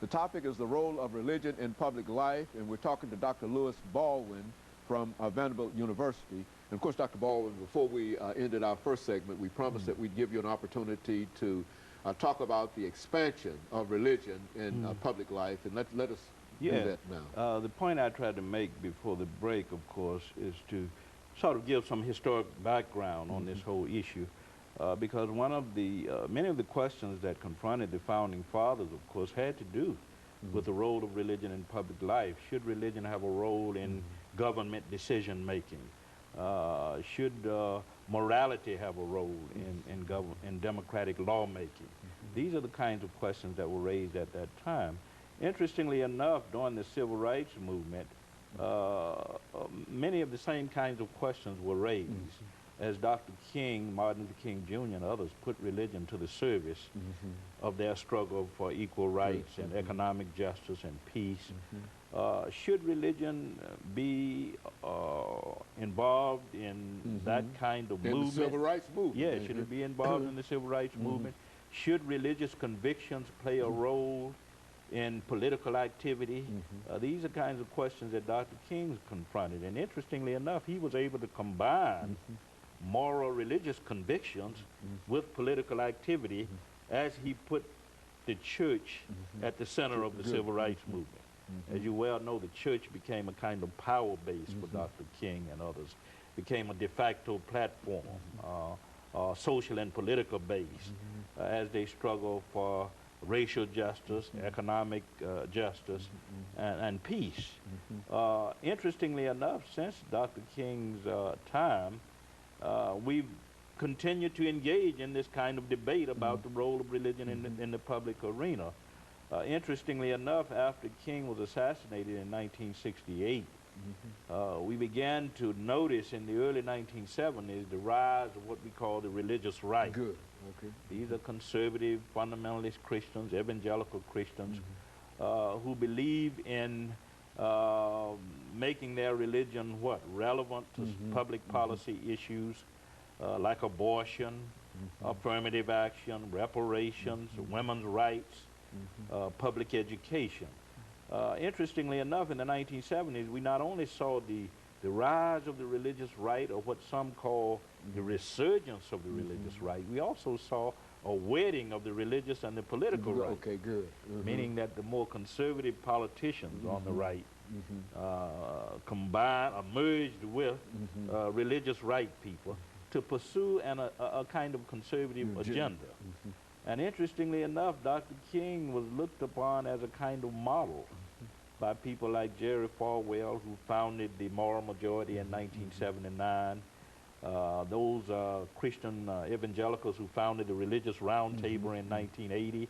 The topic is the role of religion in public life, and we're talking to Dr. Baldwin from Vanderbilt University. And of course, Dr. Baldwin, before we ended our first segment, we promised that we'd give you an opportunity to talk about the expansion of religion in public life, and let us do that now. The point I tried to make before the break, of course, is to sort of give some historic background on this whole issue. Because one of the, many of the questions that confronted the founding fathers, of course, had to do with the role of religion in public life. Should religion have a role in government decision making? Should morality have a role in democratic lawmaking? These are the kinds of questions that were raised at that time. Interestingly enough, during the civil rights movement, many of the same kinds of questions were raised. As Dr. King, Martin Luther King Jr. and others put religion to the service of their struggle for equal rights and economic justice and peace. Should religion be involved in that kind of movement? The civil rights movement. Yeah, should it be involved in the civil rights movement? Should religious convictions play a role in political activity? These are kinds of questions that Dr. King confronted. And interestingly enough, he was able to combine moral religious convictions with political activity as he put the church at the center of the civil rights movement. As you well know, the church became a kind of power base for Dr. King and others, became a de facto platform, social and political base, as they struggle for racial justice, economic justice, and peace. Interestingly enough, since Dr. King's time, we've continued to engage in this kind of debate about the role of religion in the public arena. Interestingly enough, after King was assassinated in 1968, we began to notice in the early 1970s the rise of what we call the religious right. These are conservative, fundamentalist Christians, evangelical Christians, who believe in making their religion relevant to public policy issues like abortion, affirmative action, reparations, women's rights, public education. Interestingly enough, in the 1970s, we not only saw the rise of the religious right, or what some call the resurgence of the religious right, we also saw a wedding of the religious and the political right. Meaning that the more conservative politicians on the right merged with religious right people to pursue a kind of conservative agenda. And interestingly enough, Dr. King was looked upon as a kind of model by people like Jerry Falwell, who founded the Moral Majority in 1979, those Christian evangelicals who founded the Religious Roundtable in 1980,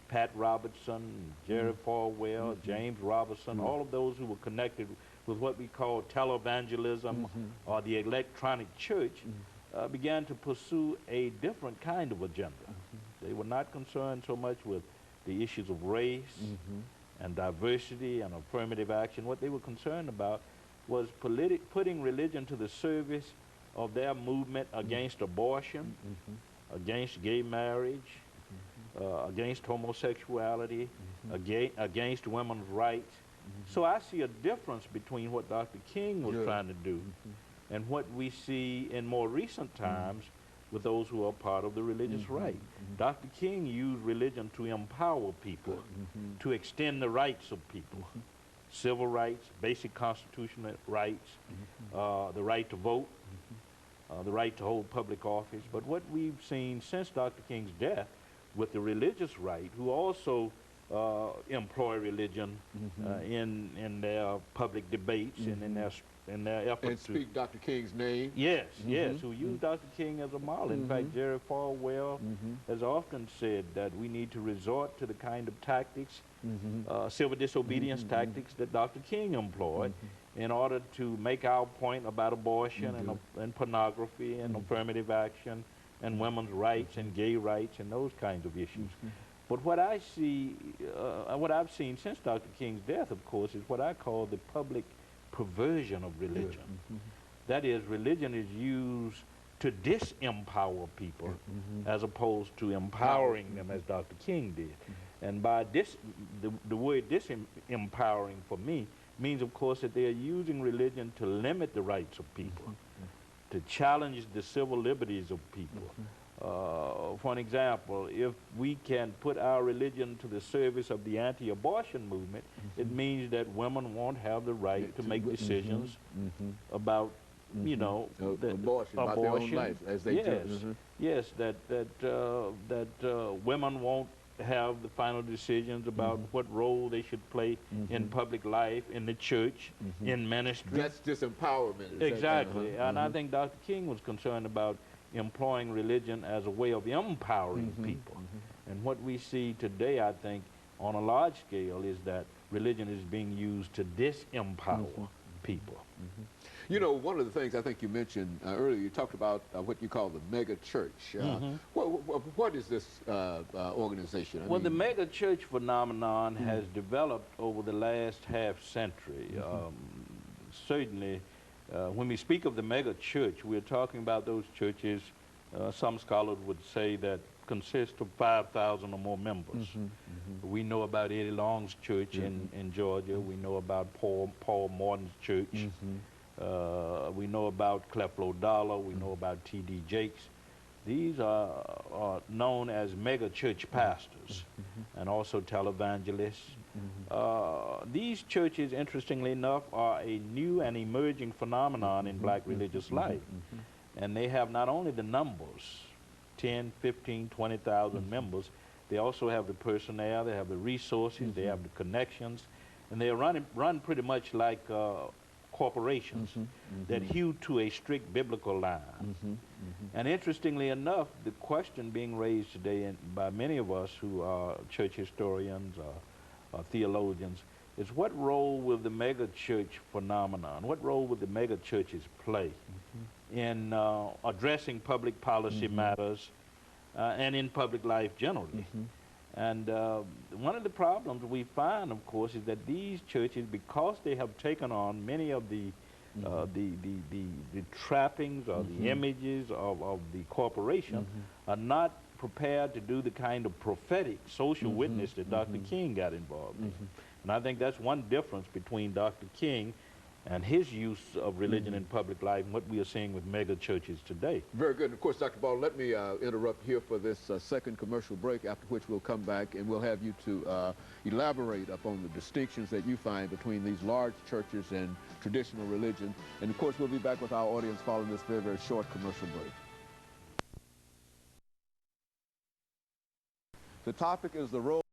Pat Robertson, Jerry Falwell, James Robertson, all of those who were connected with what we call televangelism or the electronic church, began to pursue a different kind of agenda. They were not concerned so much with the issues of race and diversity and affirmative action. What they were concerned about was putting religion to the service of their movement against abortion, against gay marriage, against homosexuality, against women's rights. So I see a difference between what Dr. King was trying to do and what we see in more recent times with those who are part of the religious right. Dr. King used religion to empower people, to extend the rights of people, civil rights, basic constitutional rights, the right to vote, the right to hold public office. But what we've seen since Dr. King's death with the religious right, who also employ religion in their public debates and in their efforts and speak Dr. King's name. Yes, who use Dr. King as a model. In fact, Jerry Falwell has often said that we need to resort to the kind of tactics, civil disobedience tactics that Dr. King employed in order to make our point about abortion and pornography and affirmative action and women's rights and gay rights and those kinds of issues. But what I see, what I've seen since Dr. King's death, of course, is what I call the public perversion of religion. That is, religion is used to disempower people as opposed to empowering them, as Dr. King did. And by the word disempowering for me means, of course, that they are using religion to limit the rights of people, to challenge the civil liberties of people. For an example, if we can put our religion to the service of the anti-abortion movement, it means that women won't have the right to make decisions about, you know, abortion, about their own life, as they yes, that women won't have the final decisions about what role they should play in public life, in the church, in ministry. That's disempowerment. Exactly. And I think Dr. King was concerned about employing religion as a way of empowering people. And what we see today, I think, on a large scale, is that religion is being used to disempower people. You know, one of the things I think you mentioned earlier, you talked about what you call the mega church. What is this organization? Well, the mega church phenomenon has developed over the last half century. Certainly, when we speak of the mega church, we're talking about those churches, some scholars would say, that consist of 5,000 or more members. We know about Eddie Long's church in Georgia. We know about Paul Morton's church. We know about Creflo Dollar. We know about T.D. Jakes. These are known as mega church pastors and also televangelists. These churches, interestingly enough, are a new and emerging phenomenon in black religious life. And they have not only the numbers, 10, 15, 20,000 members, they also have the personnel, they have the resources, they have the connections, and they are run pretty much like corporations that hew to a strict biblical line. And interestingly enough, the question being raised today by many of us who are church historians or theologians is, what role will the mega church phenomenon, what role will the mega churches play in addressing public policy matters and in public life generally? And one of the problems we find, of course, is that these churches, because they have taken on many of the trappings or the images of the corporation, are not prepared to do the kind of prophetic social witness that Dr. King got involved in. And I think that's one difference between Dr. King and his use of religion in public life and what we are seeing with mega churches today. Very good. And of course, Dr. Baldwin, let me interrupt here for this second commercial break, after which we'll come back and we'll have you to elaborate upon the distinctions that you find between these large churches and traditional religion. And of course, we'll be back with our audience following this very, very short commercial break. The topic is the role